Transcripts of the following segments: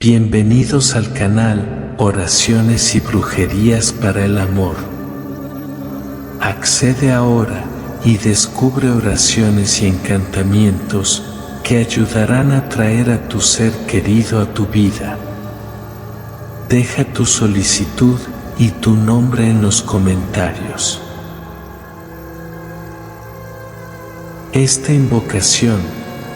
Bienvenidos al canal Oraciones y Brujerías para el Amor. Accede ahora y descubre oraciones y encantamientos que ayudarán a traer a tu ser querido a tu vida. Deja tu solicitud y tu nombre en los comentarios. Esta invocación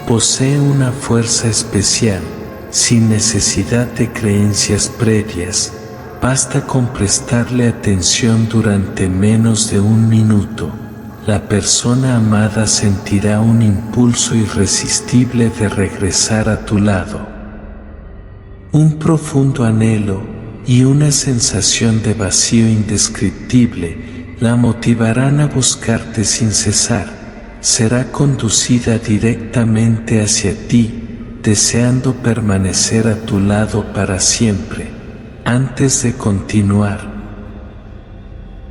posee una fuerza especial, sin necesidad de creencias previas. Basta con prestarle atención durante menos de un minuto. La persona amada sentirá un impulso irresistible de regresar a tu lado. Un profundo anhelo y una sensación de vacío indescriptible la motivarán a buscarte sin cesar. Será conducida directamente hacia ti, deseando permanecer a tu lado para siempre. Antes de continuar,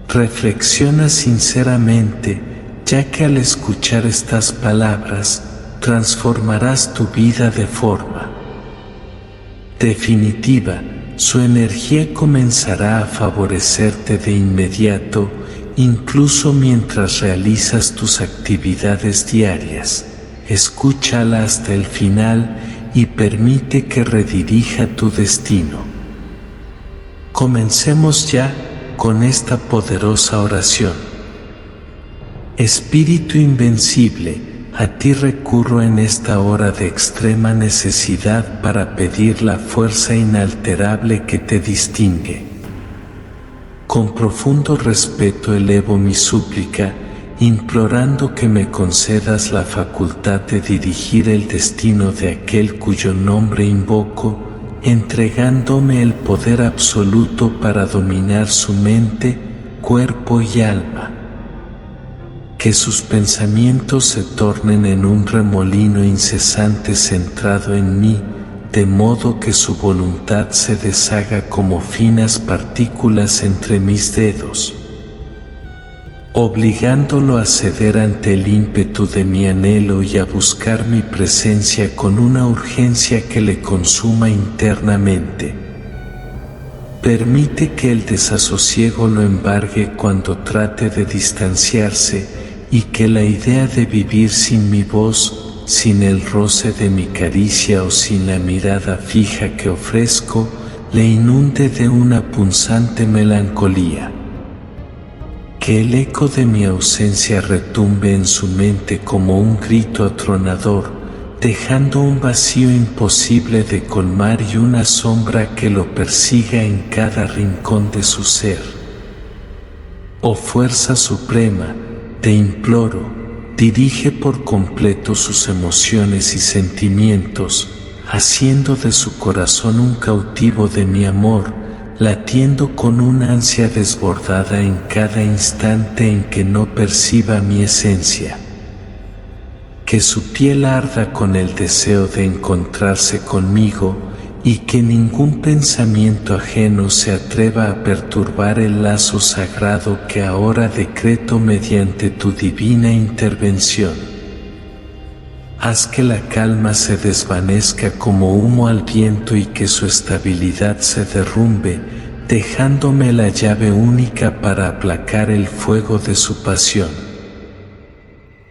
reflexiona sinceramente, ya que al escuchar estas palabras, transformarás tu vida de forma definitiva. Su energía comenzará a favorecerte de inmediato, incluso mientras realizas tus actividades diarias. Escúchala hasta el final y permite que redirija tu destino. Comencemos ya con esta poderosa oración. Espíritu invencible, a ti recurro en esta hora de extrema necesidad para pedir la fuerza inalterable que te distingue. Con profundo respeto elevo mi súplica, implorando que me concedas la facultad de dirigir el destino de aquel cuyo nombre invoco, entregándome el poder absoluto para dominar su mente, cuerpo y alma. Que sus pensamientos se tornen en un remolino incesante centrado en mí, de modo que su voluntad se deshaga como finas partículas entre mis dedos, obligándolo a ceder ante el ímpetu de mi anhelo y a buscar mi presencia con una urgencia que le consuma internamente. Permite que el desasosiego lo embargue cuando trate de distanciarse y que la idea de vivir sin mi voz, sin el roce de mi caricia o sin la mirada fija que ofrezco, le inunde de una punzante melancolía. Que el eco de mi ausencia retumbe en su mente como un grito atronador, dejando un vacío imposible de colmar y una sombra que lo persiga en cada rincón de su ser. Oh fuerza suprema, te imploro, dirige por completo sus emociones y sentimientos, haciendo de su corazón un cautivo de mi amor, latiendo con una ansia desbordada en cada instante en que no perciba mi esencia. Que su piel arda con el deseo de encontrarse conmigo y que ningún pensamiento ajeno se atreva a perturbar el lazo sagrado que ahora decreto mediante tu divina intervención. Haz que la calma se desvanezca como humo al viento y que su estabilidad se derrumbe, dejándome la llave única para aplacar el fuego de su pasión.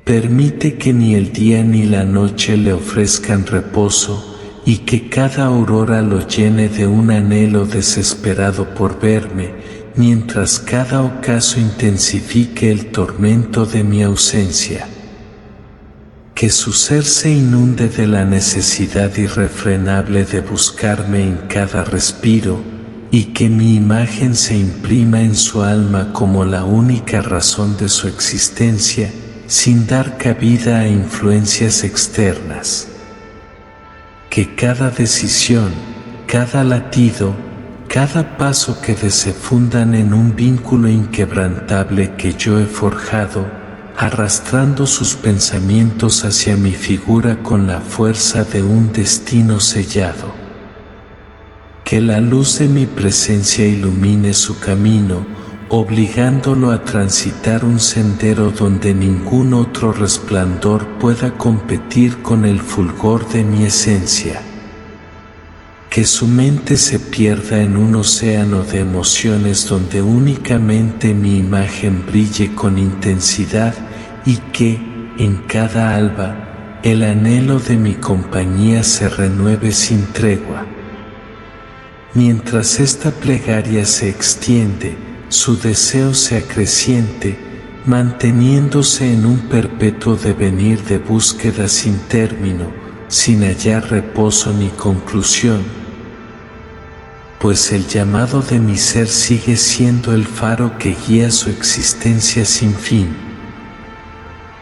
Permite que ni el día ni la noche le ofrezcan reposo y que cada aurora lo llene de un anhelo desesperado por verme, mientras cada ocaso intensifique el tormento de mi ausencia. Que su ser se inunde de la necesidad irrefrenable de buscarme en cada respiro, y que mi imagen se imprima en su alma como la única razón de su existencia, sin dar cabida a influencias externas. Que cada decisión, cada latido, cada paso que se fundan en un vínculo inquebrantable que yo he forjado, arrastrando sus pensamientos hacia mi figura con la fuerza de un destino sellado. Que la luz de mi presencia ilumine su camino, obligándolo a transitar un sendero donde ningún otro resplandor pueda competir con el fulgor de mi esencia. que su mente se pierda en un océano de emociones donde únicamente mi imagen brille con intensidad y que, en cada alba, el anhelo de mi compañía se renueve sin tregua. Mientras esta plegaria se extiende, su deseo se acreciente, manteniéndose en un perpetuo devenir de búsqueda sin término, sin hallar reposo ni conclusión. Pues el llamado de mi ser sigue siendo el faro que guía su existencia sin fin.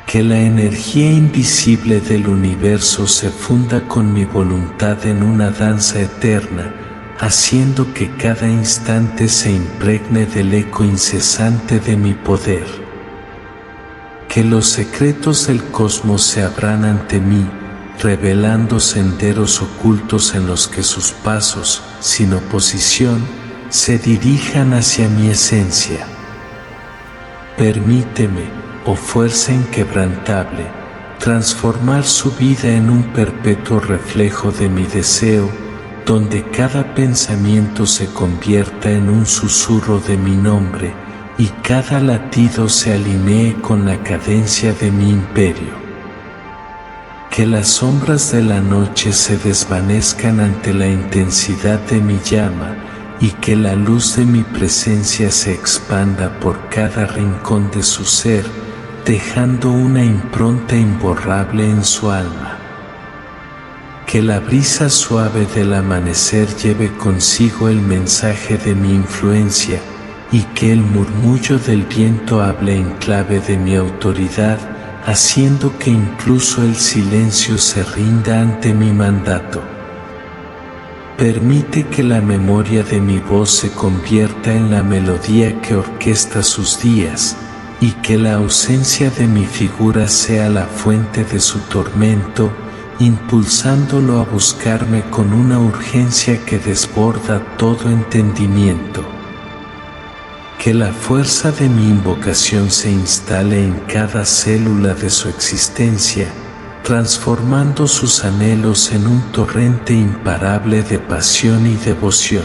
Que la energía invisible del universo se funda con mi voluntad en una danza eterna, haciendo que cada instante se impregne del eco incesante de mi poder. Que los secretos del cosmos se abran ante mí, revelando senderos ocultos en los que sus pasos, sin oposición, se dirijan hacia mi esencia. Permíteme, oh fuerza inquebrantable, transformar su vida en un perpetuo reflejo de mi deseo, donde cada pensamiento se convierta en un susurro de mi nombre y cada latido se alinee con la cadencia de mi imperio. Que las sombras de la noche se desvanezcan ante la intensidad de mi llama y que la luz de mi presencia se expanda por cada rincón de su ser, dejando una impronta imborrable en su alma. Que la brisa suave del amanecer lleve consigo el mensaje de mi influencia y que el murmullo del viento hable en clave de mi autoridad, haciendo que incluso el silencio se rinda ante mi mandato. Permite que la memoria de mi voz se convierta en la melodía que orquesta sus días, y que la ausencia de mi figura sea la fuente de su tormento, impulsándolo a buscarme con una urgencia que desborda todo entendimiento. Que la fuerza de mi invocación se instale en cada célula de su existencia, transformando sus anhelos en un torrente imparable de pasión y devoción.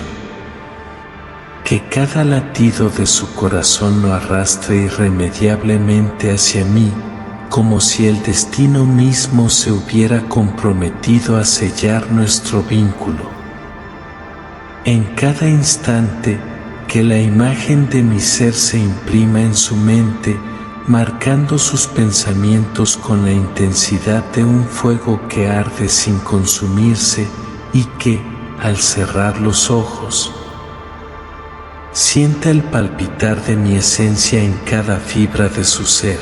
Que cada latido de su corazón lo arrastre irremediablemente hacia mí, como si el destino mismo se hubiera comprometido a sellar nuestro vínculo. En cada instante, que la imagen de mi ser se imprima en su mente, marcando sus pensamientos con la intensidad de un fuego que arde sin consumirse y que, al cerrar los ojos, sienta el palpitar de mi esencia en cada fibra de su ser.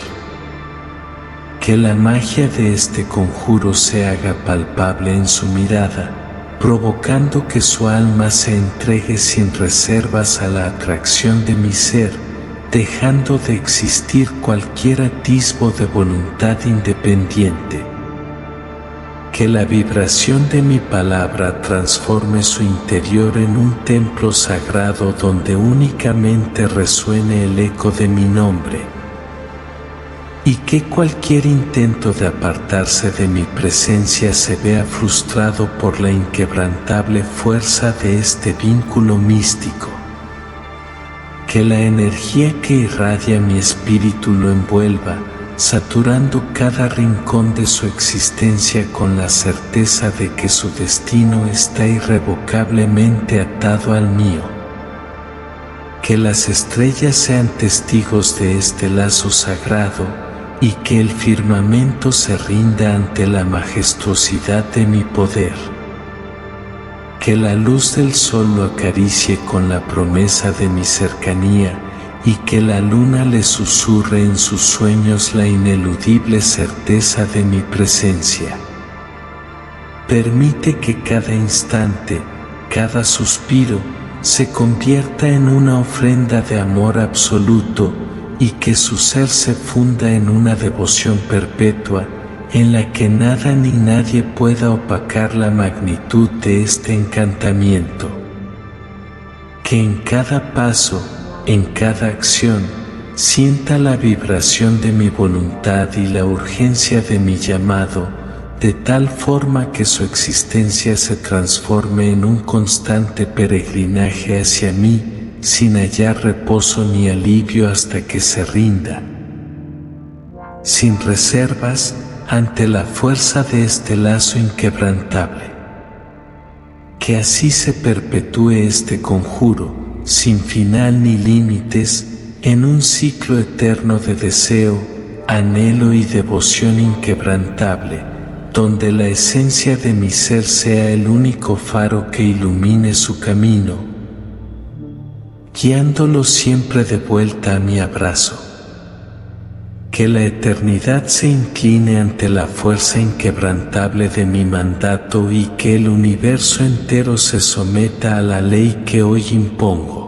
Que la magia de este conjuro se haga palpable en su mirada, provocando que su alma se entregue sin reservas a la atracción de mi ser, dejando de existir cualquier atisbo de voluntad independiente. Que la vibración de mi palabra transforme su interior en un templo sagrado donde únicamente resuene el eco de mi nombre. Y que cualquier intento de apartarse de mi presencia se vea frustrado por la inquebrantable fuerza de este vínculo místico. Que la energía que irradia mi espíritu lo envuelva, saturando cada rincón de su existencia con la certeza de que su destino está irrevocablemente atado al mío. Que las estrellas sean testigos de este lazo sagrado, y que el firmamento se rinda ante la majestuosidad de mi poder. Que la luz del sol lo acaricie con la promesa de mi cercanía y que la luna le susurre en sus sueños la ineludible certeza de mi presencia. Permite que cada instante, cada suspiro, se convierta en una ofrenda de amor absoluto y que su ser se funda en una devoción perpetua, en la que nada ni nadie pueda opacar la magnitud de este encantamiento. Que en cada paso, en cada acción, sienta la vibración de mi voluntad y la urgencia de mi llamado, de tal forma que su existencia se transforme en un constante peregrinaje hacia mí, sin hallar reposo ni alivio hasta que se rinda, sin reservas, ante la fuerza de este lazo inquebrantable. Que así se perpetúe este conjuro, sin final ni límites, en un ciclo eterno de deseo, anhelo y devoción inquebrantable, donde la esencia de mi ser sea el único faro que ilumine su camino, guiándolo siempre de vuelta a mi abrazo. Que la eternidad se incline ante la fuerza inquebrantable de mi mandato y que el universo entero se someta a la ley que hoy impongo.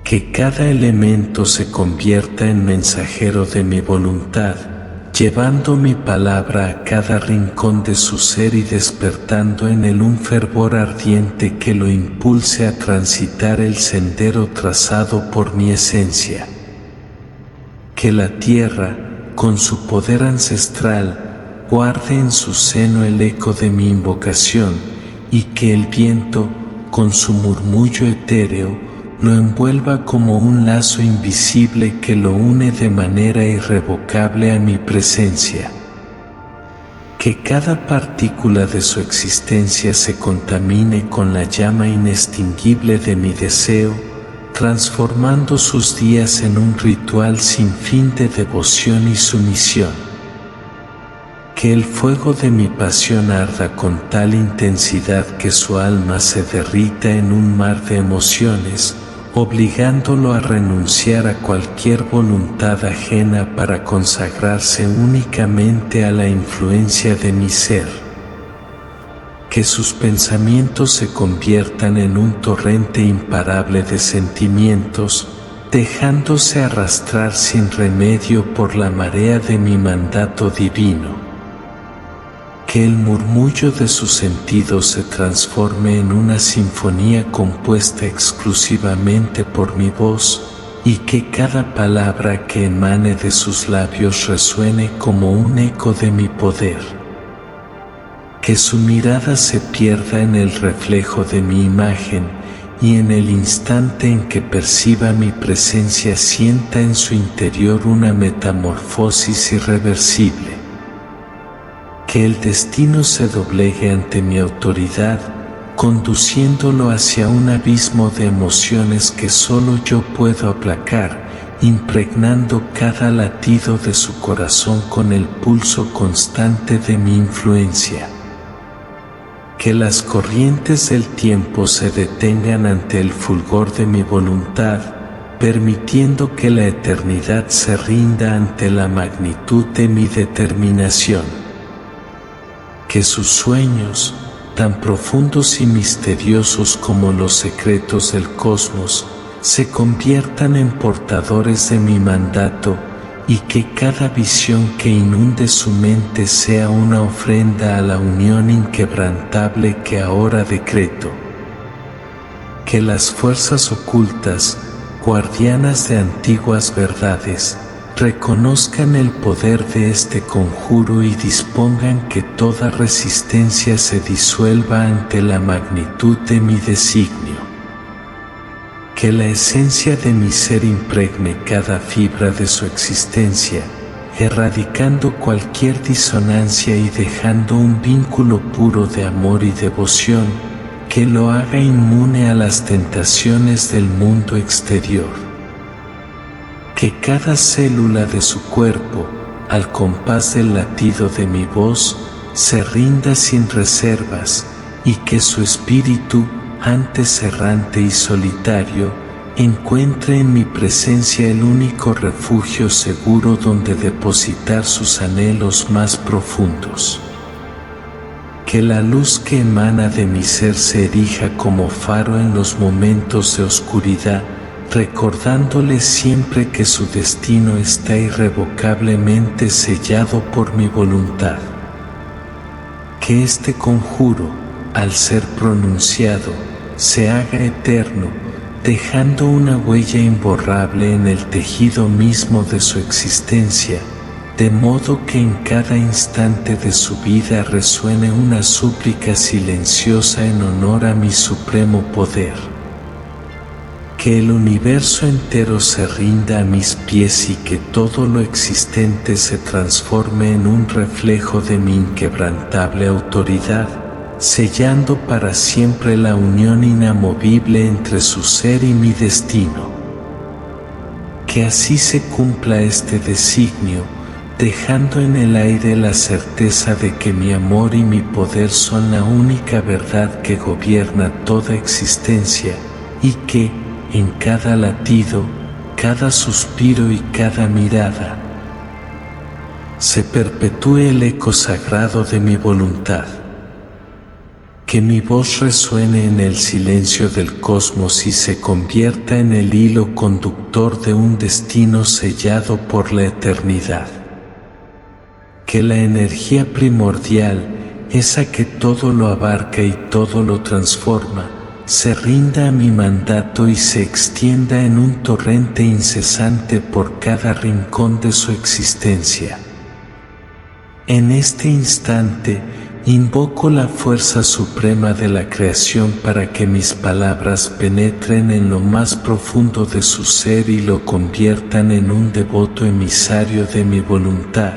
Que cada elemento se convierta en mensajero de mi voluntad, llevando mi palabra a cada rincón de su ser y despertando en él un fervor ardiente que lo impulse a transitar el sendero trazado por mi esencia. Que la tierra, con su poder ancestral, guarde en su seno el eco de mi invocación, y que el viento, con su murmullo etéreo, lo envuelva como un lazo invisible que lo une de manera irrevocable a mi presencia. Que cada partícula de su existencia se contamine con la llama inextinguible de mi deseo, transformando sus días en un ritual sin fin de devoción y sumisión. Que el fuego de mi pasión arda con tal intensidad que su alma se derrita en un mar de emociones, obligándolo a renunciar a cualquier voluntad ajena para consagrarse únicamente a la influencia de mi ser. Que sus pensamientos se conviertan en un torrente imparable de sentimientos, dejándose arrastrar sin remedio por la marea de mi mandato divino. Que el murmullo de sus sentidos se transforme en una sinfonía compuesta exclusivamente por mi voz, y que cada palabra que emane de sus labios resuene como un eco de mi poder. Que su mirada se pierda en el reflejo de mi imagen y en el instante en que perciba mi presencia sienta en su interior una metamorfosis irreversible. Que el destino se doblegue ante mi autoridad, conduciéndolo hacia un abismo de emociones que solo yo puedo aplacar, impregnando cada latido de su corazón con el pulso constante de mi influencia. Que las corrientes del tiempo se detengan ante el fulgor de mi voluntad, permitiendo que la eternidad se rinda ante la magnitud de mi determinación. Que sus sueños, tan profundos y misteriosos como los secretos del cosmos, se conviertan en portadores de mi mandato, y que cada visión que inunde su mente sea una ofrenda a la unión inquebrantable que ahora decreto. Que las fuerzas ocultas, guardianas de antiguas verdades, reconozcan el poder de este conjuro y dispongan que toda resistencia se disuelva ante la magnitud de mi designio. Que la esencia de mi ser impregne cada fibra de su existencia, erradicando cualquier disonancia y dejando un vínculo puro de amor y devoción, que lo haga inmune a las tentaciones del mundo exterior. Que cada célula de su cuerpo, al compás del latido de mi voz, se rinda sin reservas, y que su espíritu, antes errante y solitario, encuentre en mi presencia el único refugio seguro donde depositar sus anhelos más profundos. Que la luz que emana de mi ser se erija como faro en los momentos de oscuridad, recordándole siempre que su destino está irrevocablemente sellado por mi voluntad. Que este conjuro, al ser pronunciado, se haga eterno, dejando una huella imborrable en el tejido mismo de su existencia, de modo que en cada instante de su vida resuene una súplica silenciosa en honor a mi supremo poder. Que el universo entero se rinda a mis pies y que todo lo existente se transforme en un reflejo de mi inquebrantable autoridad, sellando para siempre la unión inamovible entre su ser y mi destino. Que así se cumpla este designio, dejando en el aire la certeza de que mi amor y mi poder son la única verdad que gobierna toda existencia, y que, en cada latido, cada suspiro y cada mirada, se perpetúe el eco sagrado de mi voluntad. Que mi voz resuene en el silencio del cosmos y se convierta en el hilo conductor de un destino sellado por la eternidad. Que la energía primordial, esa que todo lo abarca y todo lo transforma, se rinda a mi mandato y se extienda en un torrente incesante por cada rincón de su existencia. En este instante, invoco la fuerza suprema de la creación para que mis palabras penetren en lo más profundo de su ser y lo conviertan en un devoto emisario de mi voluntad,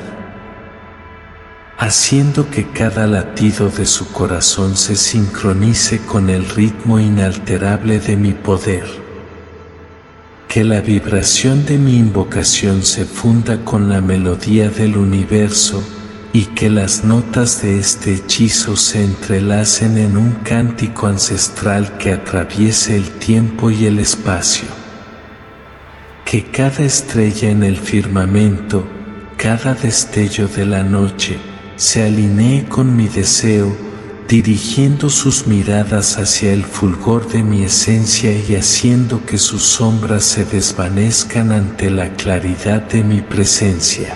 haciendo que cada latido de su corazón se sincronice con el ritmo inalterable de mi poder. Que la vibración de mi invocación se funda con la melodía del universo y que las notas de este hechizo se entrelacen en un cántico ancestral que atraviese el tiempo y el espacio. Que cada estrella en el firmamento, cada destello de la noche, se alinee con mi deseo, dirigiendo sus miradas hacia el fulgor de mi esencia y haciendo que sus sombras se desvanezcan ante la claridad de mi presencia.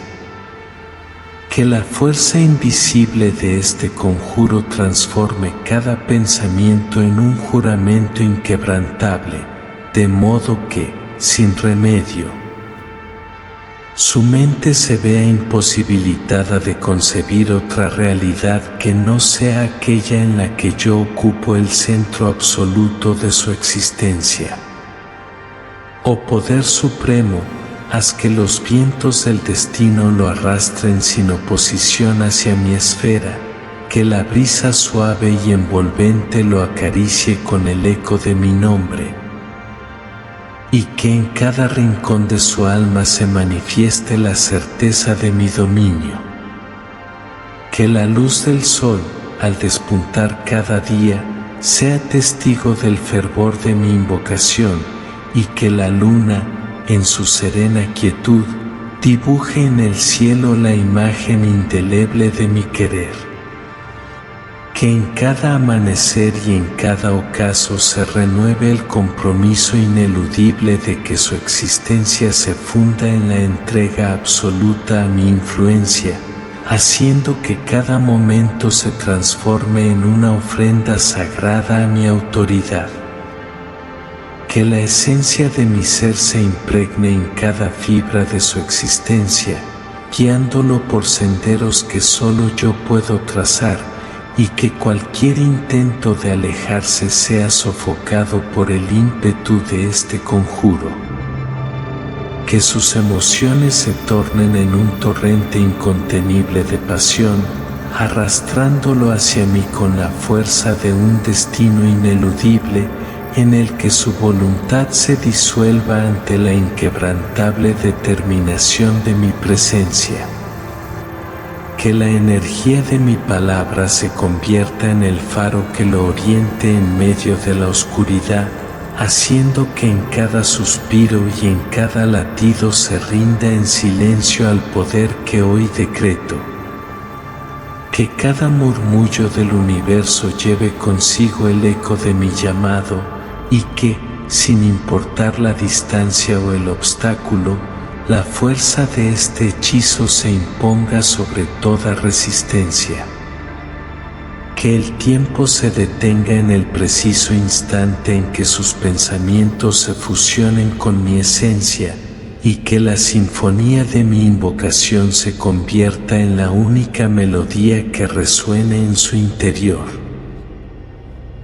Que la fuerza invisible de este conjuro transforme cada pensamiento en un juramento inquebrantable, de modo que, sin remedio, su mente se vea imposibilitada de concebir otra realidad que no sea aquella en la que yo ocupo el centro absoluto de su existencia. Oh Poder Supremo, haz que los vientos del destino lo arrastren sin oposición hacia mi esfera, que la brisa suave y envolvente lo acaricie con el eco de mi nombre, y que en cada rincón de su alma se manifieste la certeza de mi dominio. Que la luz del sol, al despuntar cada día, sea testigo del fervor de mi invocación, y que la luna, en su serena quietud, dibuje en el cielo la imagen indeleble de mi querer. Que en cada amanecer y en cada ocaso se renueve el compromiso ineludible de que su existencia se funda en la entrega absoluta a mi influencia, haciendo que cada momento se transforme en una ofrenda sagrada a mi autoridad. Que la esencia de mi ser se impregne en cada fibra de su existencia, guiándolo por senderos que solo yo puedo trazar, y que cualquier intento de alejarse sea sofocado por el ímpetu de este conjuro. Que sus emociones se tornen en un torrente incontenible de pasión, arrastrándolo hacia mí con la fuerza de un destino ineludible, en el que su voluntad se disuelva ante la inquebrantable determinación de mi presencia. Que la energía de mi palabra se convierta en el faro que lo oriente en medio de la oscuridad, haciendo que en cada suspiro y en cada latido se rinda en silencio al poder que hoy decreto. Que cada murmullo del universo lleve consigo el eco de mi llamado, y que, sin importar la distancia o el obstáculo, la fuerza de este hechizo se imponga sobre toda resistencia. Que el tiempo se detenga en el preciso instante en que sus pensamientos se fusionen con mi esencia, y que la sinfonía de mi invocación se convierta en la única melodía que resuene en su interior.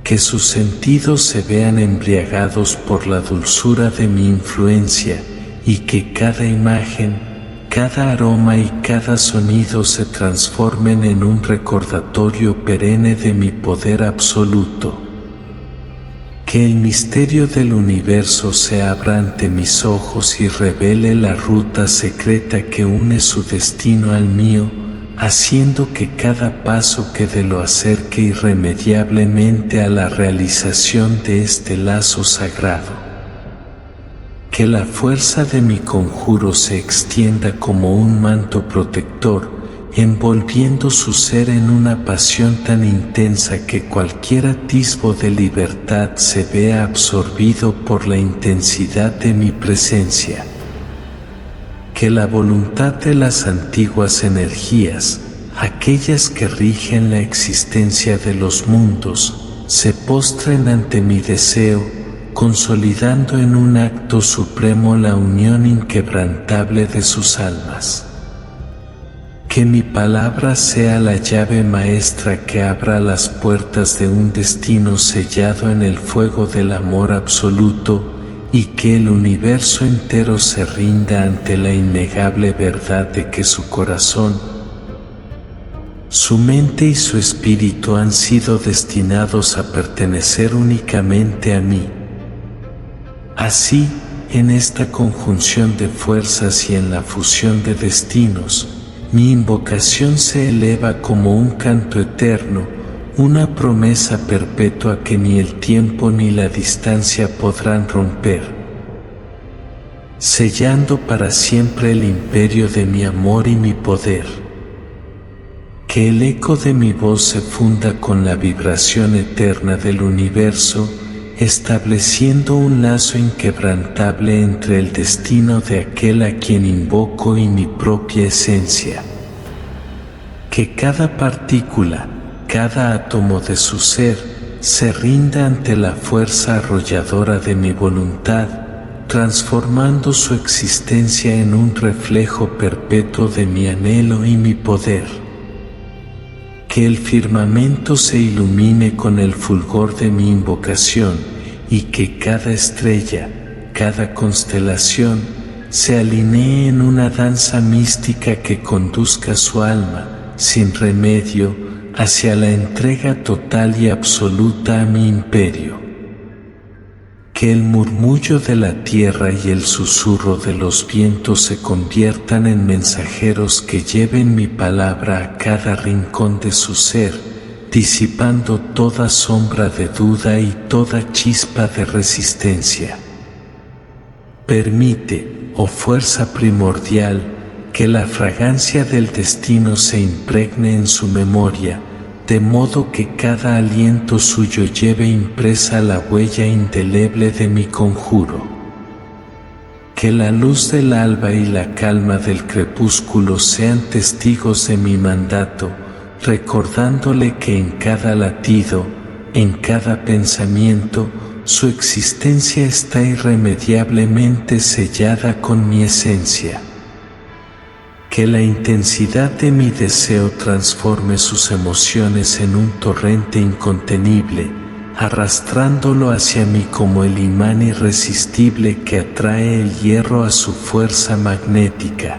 Que sus sentidos se vean embriagados por la dulzura de mi influencia y que cada imagen, cada aroma y cada sonido se transformen en un recordatorio perenne de mi poder absoluto. Que el misterio del universo se abra ante mis ojos y revele la ruta secreta que une su destino al mío, haciendo que cada paso que de lo acerque irremediablemente a la realización de este lazo sagrado. Que la fuerza de mi conjuro se extienda como un manto protector, envolviendo su ser en una pasión tan intensa que cualquier atisbo de libertad se vea absorbido por la intensidad de mi presencia. Que la voluntad de las antiguas energías, aquellas que rigen la existencia de los mundos, se postren ante mi deseo, consolidando en un acto supremo la unión inquebrantable de sus almas. Que mi palabra sea la llave maestra que abra las puertas de un destino sellado en el fuego del amor absoluto, y que el universo entero se rinda ante la innegable verdad de que su corazón, su mente y su espíritu han sido destinados a pertenecer únicamente a mí. Así, en esta conjunción de fuerzas y en la fusión de destinos, mi invocación se eleva como un canto eterno, una promesa perpetua que ni el tiempo ni la distancia podrán romper, sellando para siempre el imperio de mi amor y mi poder. Que el eco de mi voz se funda con la vibración eterna del universo, estableciendo un lazo inquebrantable entre el destino de aquel a quien invoco y mi propia esencia. Que cada partícula, cada átomo de su ser, se rinda ante la fuerza arrolladora de mi voluntad, transformando su existencia en un reflejo perpetuo de mi anhelo y mi poder. Que el firmamento se ilumine con el fulgor de mi invocación y que cada estrella, cada constelación, se alinee en una danza mística que conduzca su alma, sin remedio, hacia la entrega total y absoluta a mi imperio. Que el murmullo de la tierra y el susurro de los vientos se conviertan en mensajeros que lleven mi palabra a cada rincón de su ser, disipando toda sombra de duda y toda chispa de resistencia. Permite, oh fuerza primordial, que la fragancia del destino se impregne en su memoria, de modo que cada aliento suyo lleve impresa la huella indeleble de mi conjuro. Que la luz del alba y la calma del crepúsculo sean testigos de mi mandato, recordándole que en cada latido, en cada pensamiento, su existencia está irremediablemente sellada con mi esencia. Que la intensidad de mi deseo transforme sus emociones en un torrente incontenible, arrastrándolo hacia mí como el imán irresistible que atrae el hierro a su fuerza magnética.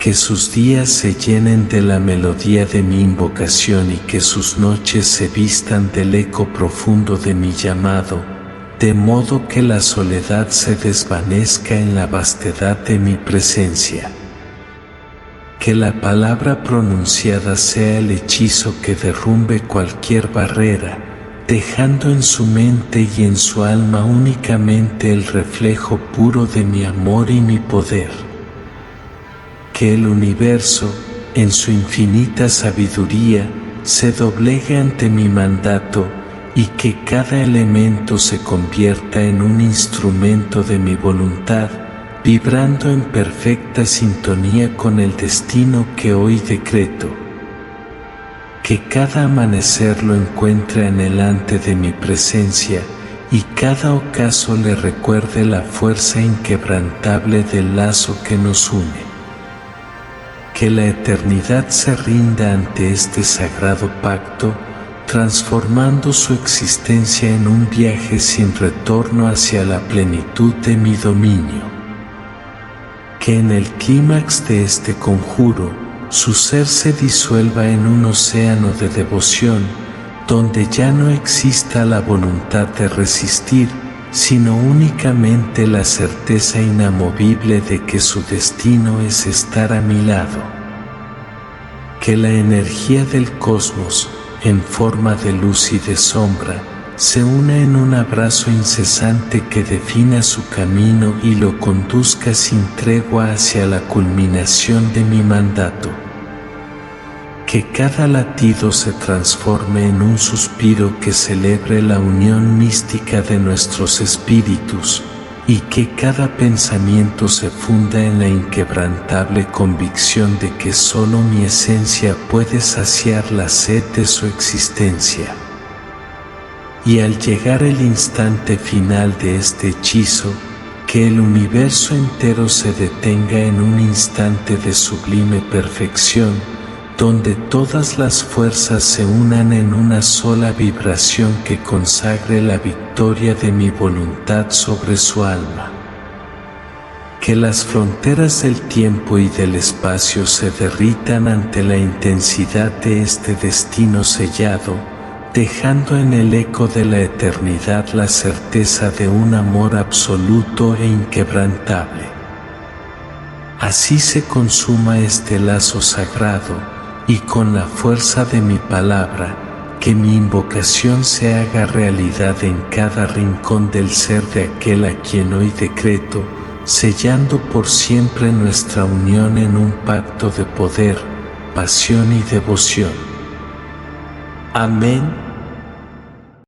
Que sus días se llenen de la melodía de mi invocación y que sus noches se vistan del eco profundo de mi llamado, de modo que la soledad se desvanezca en la vastedad de mi presencia. Que la palabra pronunciada sea el hechizo que derrumbe cualquier barrera, dejando en su mente y en su alma únicamente el reflejo puro de mi amor y mi poder. Que el universo, en su infinita sabiduría, se doblegue ante mi mandato y que cada elemento se convierta en un instrumento de mi voluntad, vibrando en perfecta sintonía con el destino que hoy decreto. Que cada amanecer lo encuentre anhelante de mi presencia y cada ocaso le recuerde la fuerza inquebrantable del lazo que nos une. Que la eternidad se rinda ante este sagrado pacto, transformando su existencia en un viaje sin retorno hacia la plenitud de mi dominio. Que en el clímax de este conjuro, su ser se disuelva en un océano de devoción, donde ya no exista la voluntad de resistir, sino únicamente la certeza inamovible de que su destino es estar a mi lado. Que la energía del cosmos, en forma de luz y de sombra, se una en un abrazo incesante que defina su camino y lo conduzca sin tregua hacia la culminación de mi mandato. Que cada latido se transforme en un suspiro que celebre la unión mística de nuestros espíritus, y que cada pensamiento se funda en la inquebrantable convicción de que solo mi esencia puede saciar la sed de su existencia. Y al llegar el instante final de este hechizo, que el universo entero se detenga en un instante de sublime perfección, donde todas las fuerzas se unan en una sola vibración que consagre la victoria de mi voluntad sobre su alma. Que las fronteras del tiempo y del espacio se derritan ante la intensidad de este destino sellado, dejando en el eco de la eternidad la certeza de un amor absoluto e inquebrantable. Así se consuma este lazo sagrado, y con la fuerza de mi palabra, que mi invocación se haga realidad en cada rincón del ser de aquel a quien hoy decreto, sellando por siempre nuestra unión en un pacto de poder, pasión y devoción. Amén.